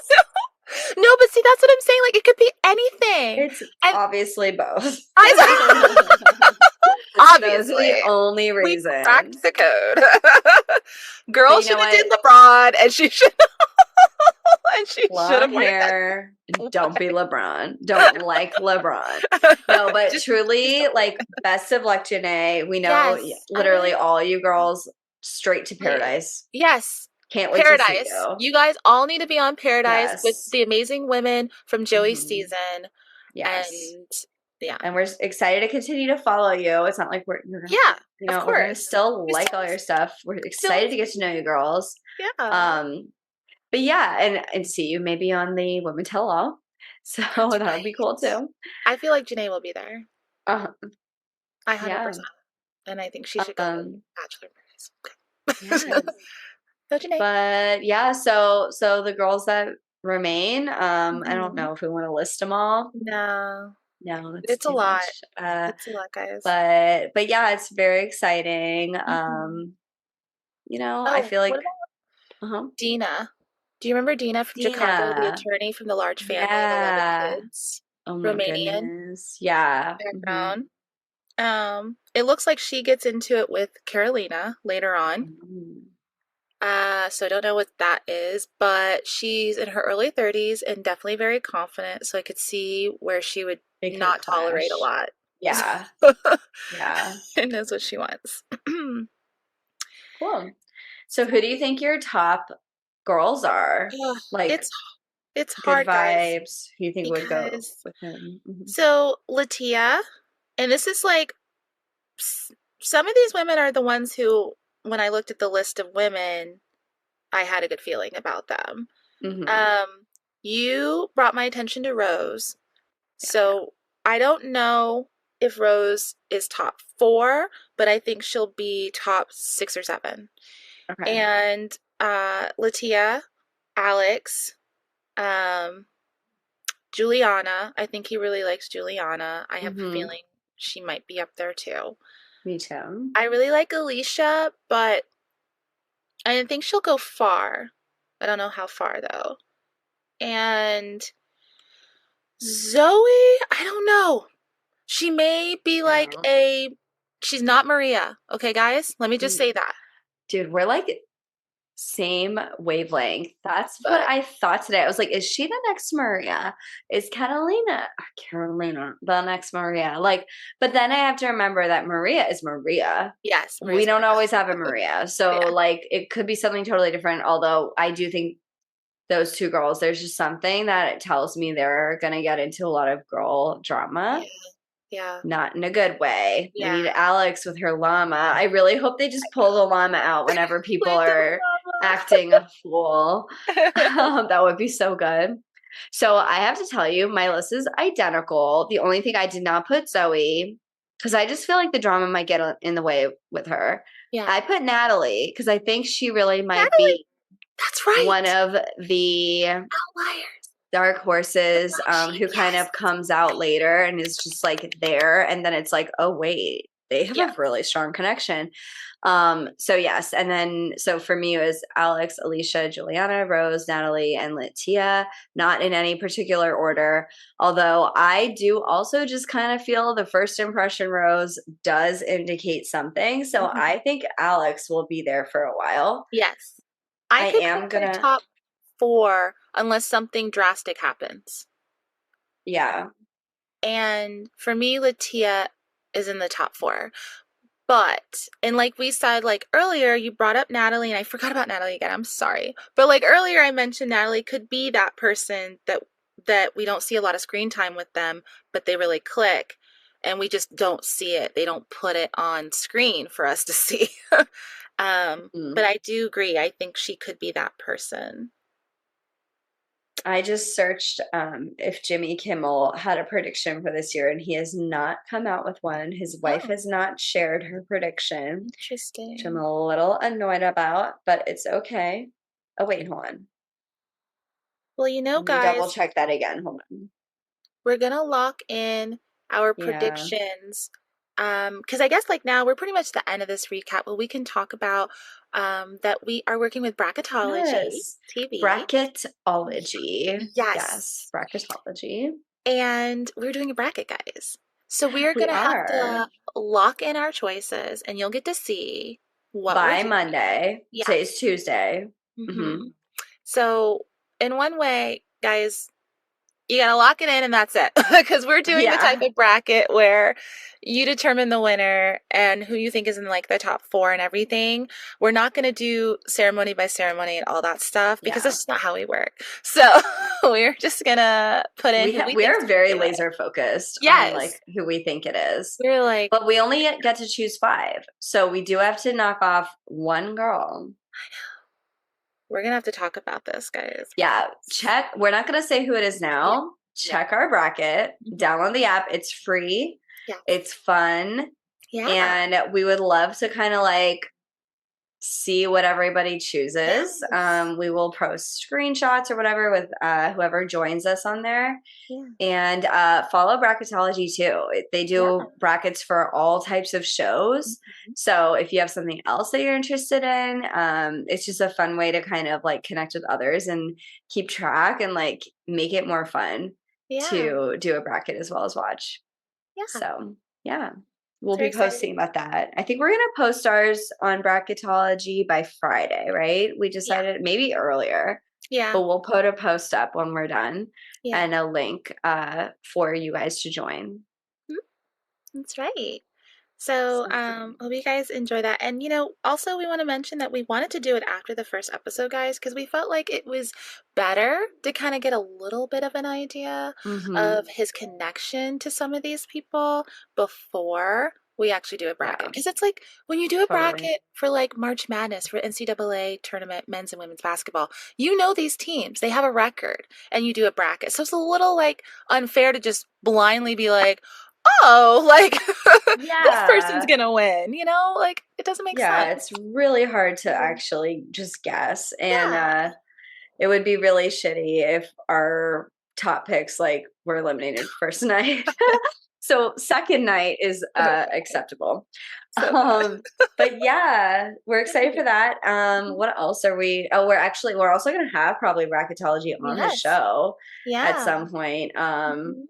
No, but see that's what I'm saying. Like it could be anything. It's And obviously both. I Those are the obviously only we cracked reasons. the code. But Girl you know should have what? did LeBron and she should and she should have Long worn hair, it. don't be LeBron. Don't like LeBron. No, but Just truly, don't like like, best of luck, Janae. We know Yes, I literally really all you girls straight to like it. paradise. Yes, Can't wait to see Paradise. you. You guys all need to be on Paradise with Yes. the amazing women from Joey's Hmm. season. Yes. And yeah. And we're excited to continue to follow you. It's not like Yeah, of we're gonna course. still We like still all your stuff. We're still excited to get to know you girls. yeah. Um, but yeah, and see you maybe on the Women Tell All. So That's that would be cool right. too. I feel like Janae will be there. Uh, I yeah. 100%. And I think she should go to Um, Bachelor Buzz. yes. Go Janae. But yeah, so the girls that remain, I don't Mhm. know if we want to list them all. No, No, that's it's a too lot. much. It's a lot, guys. But yeah, it's very exciting. Mhm. I Oh, feel what like, about uh-huh. Dina? Do you remember Dina from Chicago, the Dina. attorney from the large family of 11 Yeah. kids? Oh my Romanian goodness. Yeah. Hmm. background. It looks like she gets into it with Carolina later on. Hmm. So I don't know what that is, but she's in her early 30s and definitely very confident. So I could see where she would It could not tolerate a clash. lot. Yeah. Yeah. She knows what she wants. Cool. So who do you think your top girls are? Ugh, Like, it's it's good hard, guys, vibes. Who you think would go because with him? Hmm. so Latia, and this is like some of these women are the ones who, when I looked at the list of women, I had a good feeling about them. Hmm. Um, you brought my attention to Rose. Yeah. So I don't know if Rose is top four, but I think she'll be top six or seven. Okay. And Latia, Alex, um, Juliana. I think he really likes Juliana. I have a Hmm. feeling she might be up there too. Me too. I really like Alicia, but I didn't think she'll go far. I don't know how far though. And Zoe, I don't know. She may be like Yeah. she's not Maria. Okay, guys? Let me just Mm, say that. dude, we're like Same wavelength. That's what But I thought today. I was like, is she the next Maria? Is Carolina the next Maria? Like, but then I have to remember that Maria is Maria. yes, We Maria's don't Maria. always have a Maria. So Yeah. like it could be something totally different. Although I do think those two girls, there's just something that it tells me they're gonna get into a lot of girl drama. Yeah. Yeah. Not in a good way. We Yeah. need Alex with her llama. I really hope they just pull the llama out whenever people Please are don't acting a fool. drama. That would be so good. So I have to tell you, my list is identical. The only thing I did not put Zoe, because I just feel like the drama might get in the way with her. Yeah. I put Natalie because I think she really might Natalie, be that's right. one of the Outliers. dark horses who kind Yes. of comes out later and is just like there, and then it's like, oh wait, they have Yeah. a really strong connection. So yes, and then so for me it was Alex, Alicia, Juliana, Rose, Natalie, and Latia, not in any particular order, although I do also just kind of feel the first impression Rose does indicate something, so Mhm. I think Alex will be there for a while. Yes. I I could put am her gonna, top 4 unless something drastic happens. yeah. And for me, Latia is in the top 4. But, and like we said, like earlier, you brought up Natalie, and I forgot about Natalie again. I'm sorry. But like earlier, I mentioned Natalie could be that person that we don't see a lot of screen time with them, but they really click, and we just don't see it. They don't put it on screen for us to see. Mm. But I do agree. I think she could be that person. I just searched if Jimmy Kimmel had a prediction for this year, and he has not come out with one. His wife Oh, has not shared her prediction, which I'm interesting. a little annoyed about, but it's okay. Oh, wait, hold on. Well, you know, Let me double guys, check that again. Hold on. we're gonna lock in our Yeah. predictions. Because I guess like now we're pretty much the end of this recap, but we can talk about that we are working with Bracketology Yes. TV. Bracketology. Yes. Yes. Bracketology. And we're doing a bracket, guys. So we're We gonna have are to lock in our choices, and you'll get to see what we're by doing. Monday. Today's Yes. Tuesday. Mm-hmm. Hmm. So in one way, guys, you gotta lock it in and that's it. Because we're doing the type Yeah. of bracket where you determine the winner and who you think is in like the top 4 and everything. We're not gonna do ceremony by ceremony and all that stuff because Yeah. that's not how we work. So we're just gonna put in who we We think's are gonna very do it. laser focused on Yes. like who we think it is. We're like, But we only get to choose 5. So we do have to knock off one girl. we're gonna have to talk about this, guys. Yeah, check. We're not going to say who it is Yeah. now. No. Check our bracket. Download the app. It's free. Yeah. It's fun. Yeah. And we would love to kind of like see what everybody chooses. Yes. We will post screenshots or whatever with whoever joins us on there. Yeah. And follow Bracketology too. They Yeah. do brackets for all types of shows. Mhm. So if you have something else that you're interested in, it's just a fun way to kind of like connect with others and keep track and like make it more fun Yeah. to do a bracket as well as watch. Yeah. So yeah, we'll It's very be exciting. posting about that. I think we're gonna post ours on Bracketology by Friday, right? We Yeah. decided maybe earlier, Yeah. but we'll put a post up when we're done Yeah. and a link for you guys to join. Mhm. That's right. So, So hope you guys enjoy that. And, also we want to mention that we wanted to do it after the first episode, guys, because we felt like it was better to kind of get a little bit of an idea mm-hmm. of his connection to some of these people before we actually do a bracket. Yeah, Because it's like when you do a totally. bracket for like March Madness for NCAA tournament, men's and women's basketball, you know these teams, they have a record, and you do a bracket. So it's a little like unfair to just blindly be like, oh, like this person's Yeah. gonna win, like it doesn't make Yeah, sense. it's really hard to Mhm. actually just guess. And Yeah. it would be really shitty if our top picks like were eliminated first night. So second night is Okay. acceptable. So Um, but yeah, we're excited for that. Mhm. What else are we? Oh, we're also gonna have probably bracketology on the Yes. show at Yeah. some point. Mhm.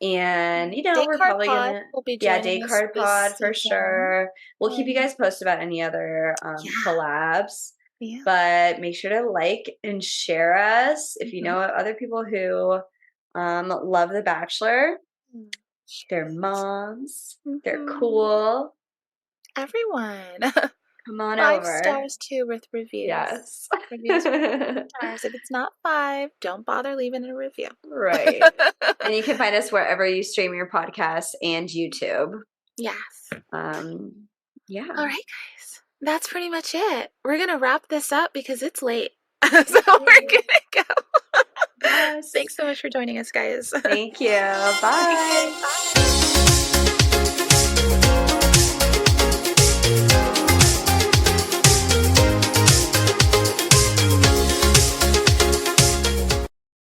And we're Descartes probably Pod gonna, will be yeah, joining Day us Card this Pod for season. sure. We'll keep you Um, guys posted about any other yeah. collabs. Yeah. But make sure to like and share us if you know other people who love The Bachelor. They're moms. They're cool. Everyone. Come on 5 over. stars too with reviews. Yes. Reviews are 5 stars. If it's not 5, don't bother leaving a review. Right. And you can find us wherever you stream your podcasts and YouTube. Yes. Yeah. All right, guys. That's pretty much it. We're going to wrap this up because it's late. So we're going to go. Yes. Thanks so much for joining us, guys. Thank you. Bye.